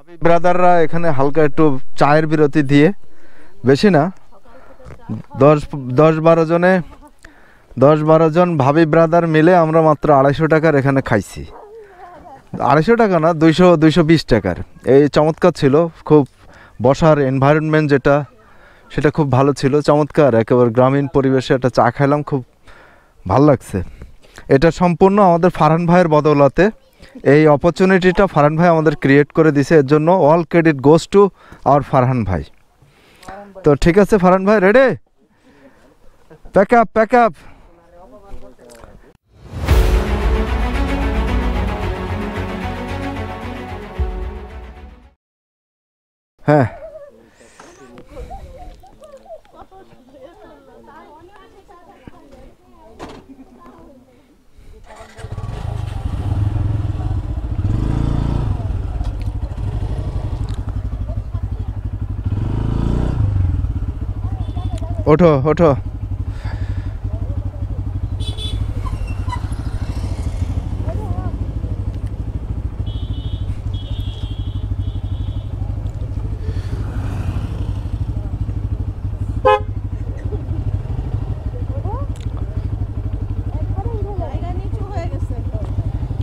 ব্রাদাররা এখানে হালকা একটু চায়ের বিরতি দিয়ে, বেশি না, 10-12 জন ভাবি ব্রাদার মিলে আমরা মাত্র 250 টাকার এখানে খাইছি। 250 টাকা না, 220 টাকার। এই চমৎকার ছিল, খুব বসার এনভায়রনমেন্ট যেটা, সেটা খুব ভালো ছিল, চমৎকার একেবারে গ্রামীণ পরিবেশে একটা চা খাইলাম, খুব ভালো লাগছে। এটা সম্পূর্ণ আমাদের ফারহান ভাইয়ের বদৌলতে। এই অপরচুনিটিটা ফারহান ভাই আমাদের ক্রিয়েট করে দিছে, এর জন্য all credit goes to our Farhan ভাই। তো ঠিক আছে ফারহান ভাই, রেডি, প্যাক আপ। হ্যাঁ, ওঠো।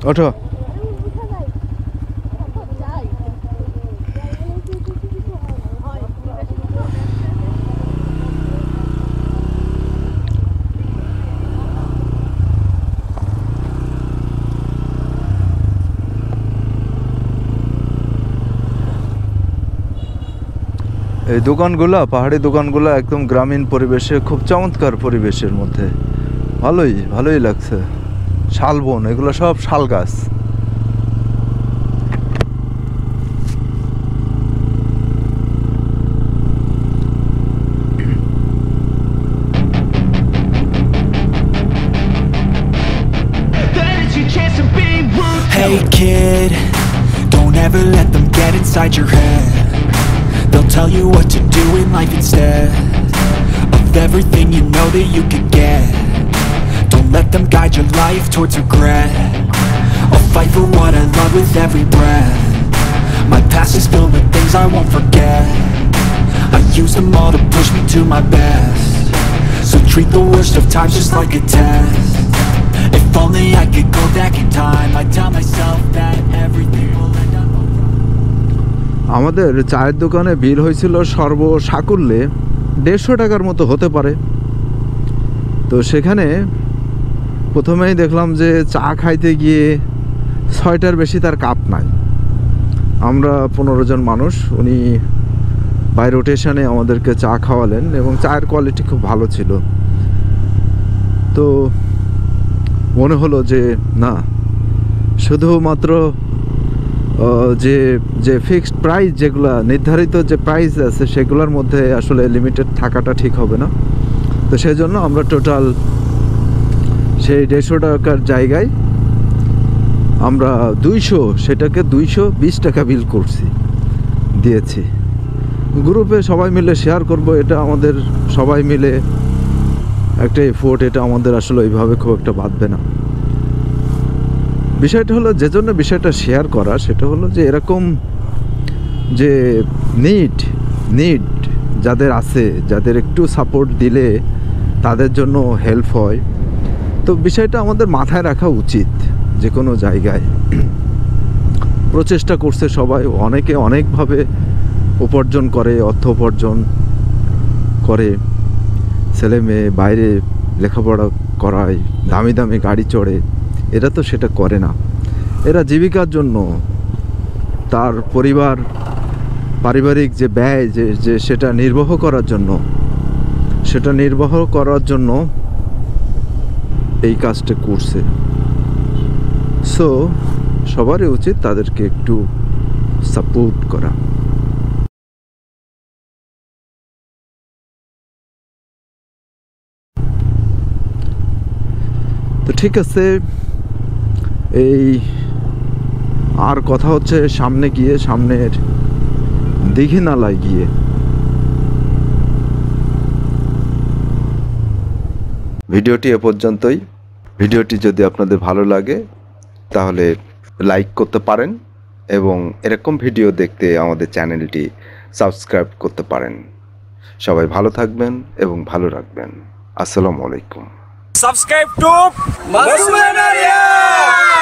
ওঠো। এই দোকানগুলো, পাহাড়ি দোকানগুলো একদম গ্রামীণ পরিবেশে, খুব চমৎকার পরিবেশের মধ্যে, ভালোই লাগছে। শালবন, এগুলো সব শাল গাছ। Hey kid, don't ever let them get inside your head. They'll tell you what to do in life instead of everything you know that you could get. Don't let them guide your life towards regret. I'll fight for what I love with every breath. My past is filled with things I won't forget. I use them all to push me to my best. So treat the worst of times just like a test. If only I could go back in time, I'd tell myself that everything will end up alright. আমাদের চায়ের দোকানে বিল হয়েছিল সর্বসাকুল্যে 150 টাকার মতো হতে পারে। তো সেখানে প্রথমেই দেখলাম যে চা খাইতে গিয়ে 6টার বেশি তার কাপ নাই। আমরা 15 জন মানুষ, উনি বাই রোটেশনে আমাদেরকে চা খাওয়ালেন এবং চায়ের কোয়ালিটি খুব ভালো ছিল। তো মনে হলো যে না, শুধুমাত্র যে ফিক্সড প্রাইস, যেগুলা নির্ধারিত যে প্রাইস আছে সেগুলোর মধ্যে আসলে লিমিটেড থাকাটা ঠিক হবে না। তো সেই জন্য আমরা টোটাল সেই 150 টাকার জায়গায় আমরা 220 টাকা বিল দিয়েছি। গ্রুপে সবাই মিলে শেয়ার করব, এটা আমাদের সবাই মিলে একটা এফোর্ট, এটা আমাদের আসলে ওইভাবে খুব একটা বাঁধবে না। বিষয়টা হলো, যে জন্য বিষয়টা শেয়ার করা, সেটা হলো যে এরকম যে নিড যাদের আছে, যাদের একটু সাপোর্ট দিলে তাদের জন্য হেল্প হয়। তো বিষয়টা আমাদের মাথায় রাখা উচিত। যে কোনো জায়গায় প্রচেষ্টা করছে সবাই, অনেকে অনেকভাবে উপার্জন করে, অর্থ উপার্জন করে, ছেলে মেয়ে বাইরে লেখাপড়া করায়, দামি দামি গাড়ি চড়ে। এরা তো সেটা করে না, এরা জীবিকার জন্য, তার পারিবারিক যে ব্যয়, যে সেটা নির্বাহ করার জন্য এই কাজটা করছে। সো সবারই উচিত তাদেরকে একটু সাপোর্ট করা। তো ঠিক আছে, এই আর কথা হচ্ছে সামনের দীঘিনালায় গিয়ে। ভিডিওটি এ পর্যন্তই। ভিডিওটি যদি আপনাদের ভালো লাগে তাহলে লাইক করতে পারেন এবং এরকম ভিডিও দেখতে আমাদের চ্যানেলটি সাবস্ক্রাইব করতে পারেন। সবাই ভালো থাকবেন এবং ভালো রাখবেন। আসসালামু আলাইকুম। Subscribe to Masuman Area!